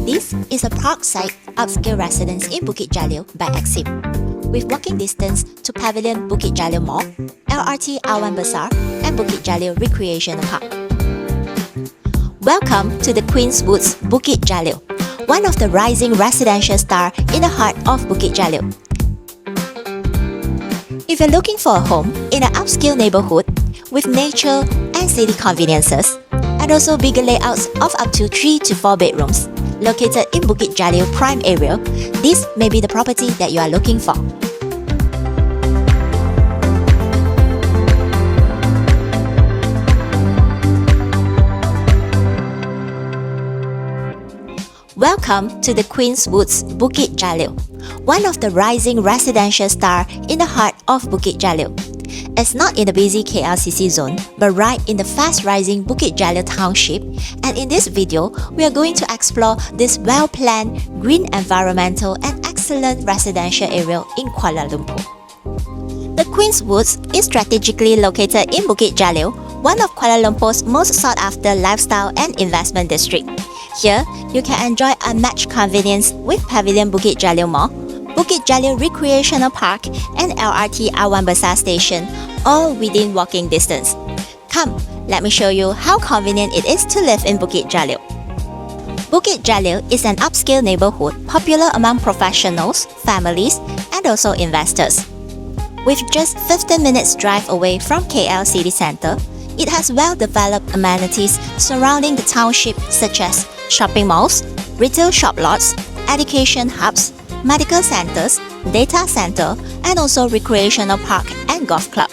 This is a parkside upscale residence in Bukit Jalil by Exim, with walking distance to Pavilion Bukit Jalil Mall, LRT Awan Besar, and Bukit Jalil Recreational Park. Welcome to the Queenswoodz Bukit Jalil, one of the rising residential stars in the heart of Bukit Jalil. If you're looking for a home in an upscale neighborhood with nature and city conveniences, and also bigger layouts of up to 3 to 4 bedrooms, located in Bukit Jalil prime area, this may be the property that you are looking for. Welcome to the Queenswoodz Bukit Jalil, one of the rising residential stars in the heart of Bukit Jalil. It's not in the busy KLCC zone, but right in the fast-rising Bukit Jalil Township, and in this video, we are going to explore this well-planned, green environmental and excellent residential area in Kuala Lumpur. The Queenswoodz is strategically located in Bukit Jalil, one of Kuala Lumpur's most sought-after lifestyle and investment district. Here, you can enjoy unmatched convenience with Pavilion Bukit Jalil Mall, Bukit Jalil Recreational Park, and LRT Awan Besar Station, all within walking distance. Come, let me show you how convenient it is to live in Bukit Jalil. Bukit Jalil is an upscale neighborhood popular among professionals, families, and also investors. With just 15 minutes drive away from KL City Centre, it has well-developed amenities surrounding the township such as shopping malls, retail shop lots, education hubs, medical centers, data center, and also recreational park and golf club.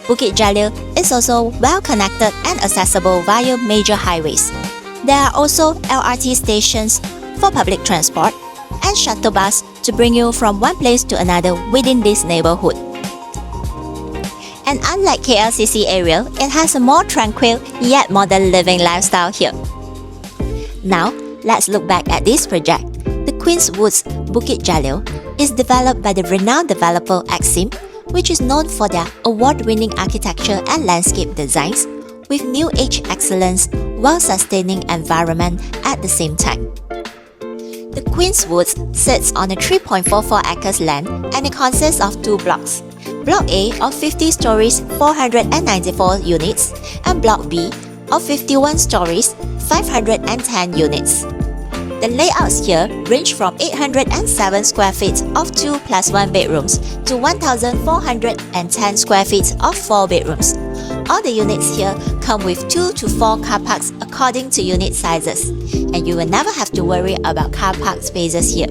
Bukit Jalil is also well connected and accessible via major highways. There are also LRT stations for public transport and shuttle bus to bring you from one place to another within this neighborhood. And unlike KLCC area, it has a more tranquil yet modern living lifestyle here. Now, let's look back at this project. The Queenswoodz Bukit Jalil is developed by the renowned developer Exim, which is known for their award-winning architecture and landscape designs, with new age excellence while sustaining environment at the same time. The Queenswoodz sits on a 3.44 acres land and it consists of 2 blocks. Block A of 50 stories, 494 units, and Block B of 51 stories, 510 units. The layouts here range from 807 square feet of 2 plus 1 bedrooms to 1,410 square feet of 4 bedrooms. All the units here come with 2 to 4 car parks according to unit sizes, and you will never have to worry about car park spaces here.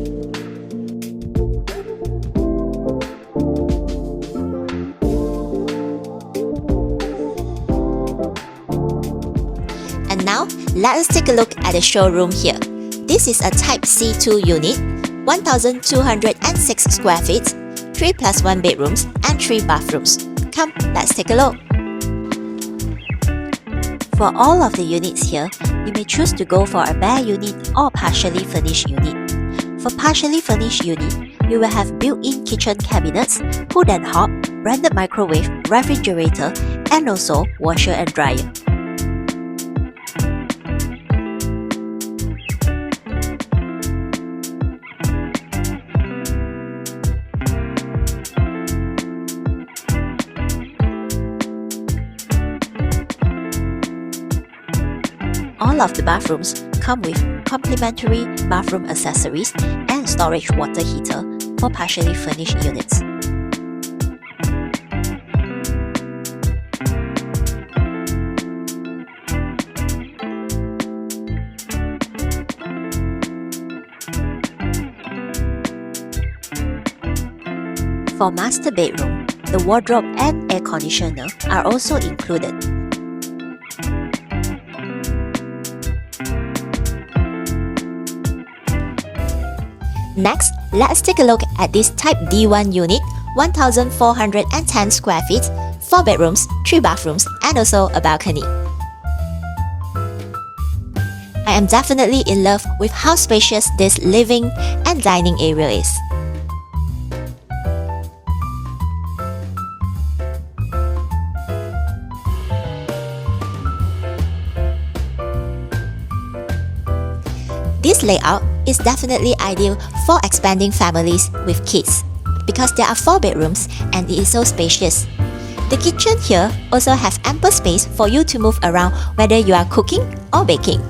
And now, let us take a look at the showroom here. This is a Type C2 unit, 1,206 square feet, 3 plus 1 bedrooms, and 3 bathrooms. Come, let's take a look. For all of the units here, you may choose to go for a bare unit or partially furnished unit. For partially furnished unit, you will have built-in kitchen cabinets, hood and hob, branded microwave, refrigerator, and also washer and dryer. All of the bathrooms come with complimentary bathroom accessories and storage water heater for partially furnished units. For master bedroom, the wardrobe and air conditioner are also included. Next, let's take a look at this Type D1 unit, 1,410 square feet, 4 bedrooms, 3 bathrooms, and also a balcony. I am definitely in love with how spacious this living and dining area is. This layout is definitely ideal for expanding families with kids because there are 4 bedrooms and it is so spacious. The kitchen here also has ample space for you to move around whether you are cooking or baking.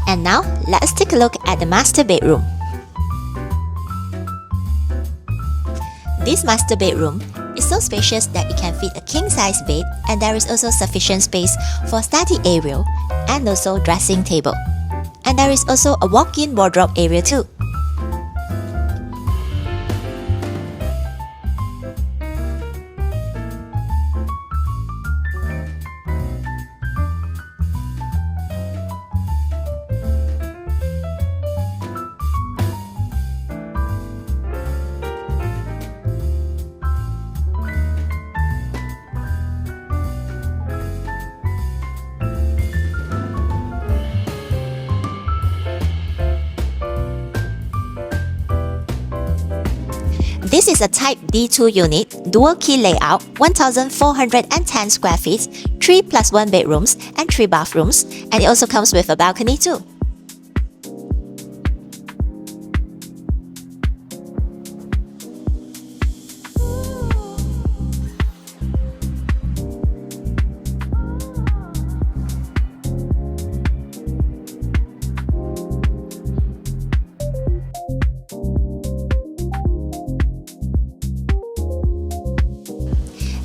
And now, let's take a look at the master bedroom. This master bedroom is so spacious that it can fit a king-size bed, and there is also sufficient space for study area and also dressing table. And there is also a walk-in wardrobe area too. This is a Type D2 unit, dual key layout, 1,410 square feet, 3 plus 1 bedrooms and 3 bathrooms, and it also comes with a balcony too.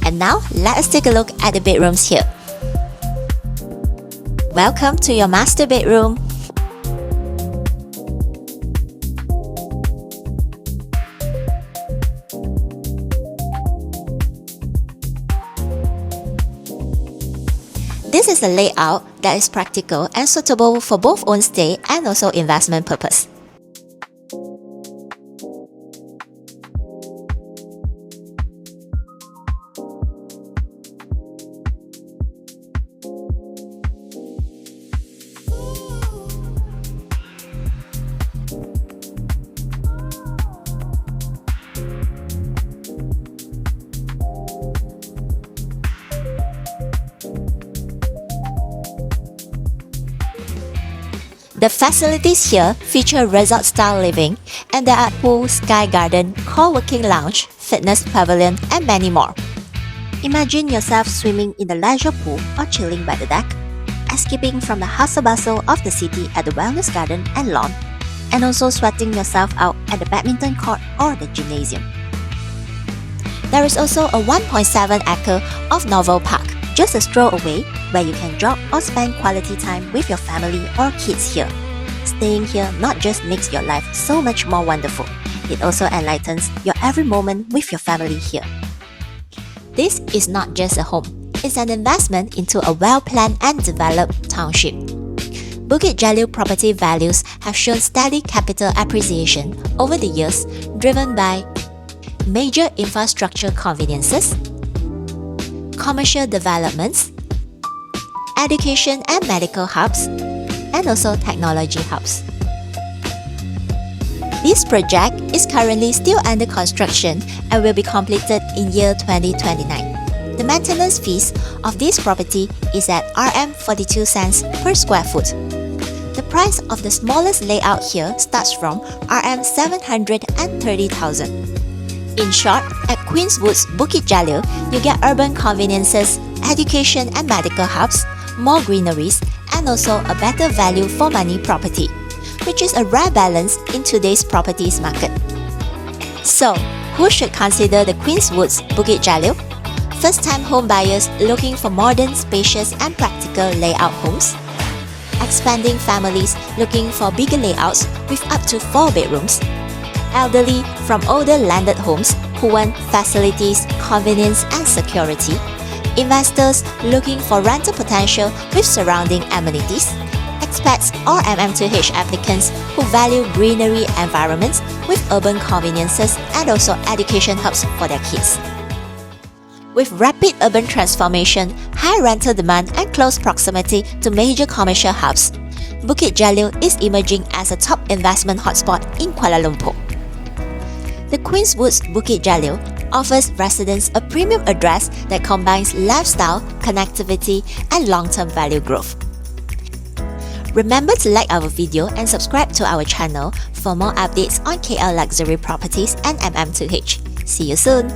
And now, let us take a look at the bedrooms here. Welcome to your master bedroom. This is a layout that is practical and suitable for both own stay and also investment purpose. The facilities here feature resort-style living, and there are pool, sky garden, co-working lounge, fitness pavilion, and many more. Imagine yourself swimming in the leisure pool or chilling by the deck, escaping from the hustle bustle of the city at the wellness garden and lawn, and also sweating yourself out at the badminton court or the gymnasium. There is also a 1.7 acre of novel park, just a stroll away, where you can jog or spend quality time with your family or kids here. Staying here not just makes your life so much more wonderful, it also enlightens your every moment with your family here. This is not just a home, it's an investment into a well-planned and developed township. Bukit Jalil property values have shown steady capital appreciation over the years, driven by major infrastructure conveniences, commercial developments, education and medical hubs, and also technology hubs. This project is currently still under construction and will be completed in year 2029. The maintenance fees of this property is at Rm 42 cents per square foot. The price of the smallest layout here starts from Rm 730,000. In short, at Queenswoodz Bukit Jalil, you get urban conveniences, education and medical hubs, more greeneries, and also a better value for money property, which is a rare balance in today's properties market. So, who should consider the Queenswoodz Bukit Jalil? First-time home buyers looking for modern, spacious and practical layout homes, expanding families looking for bigger layouts with up to 4 bedrooms, elderly from older landed homes who want facilities, convenience and security, investors looking for rental potential with surrounding amenities, expats or mm2h applicants who value greenery environments with urban conveniences and also education hubs for their kids. With rapid urban transformation, high rental demand and close proximity to major commercial hubs, Bukit Jalil is emerging as a top investment hotspot in Kuala Lumpur. The Queenswoodz Bukit Jalil offers residents a premium address that combines lifestyle, connectivity, and long-term value growth. Remember to like our video and subscribe to our channel for more updates on KL luxury properties and mm2h. See you soon!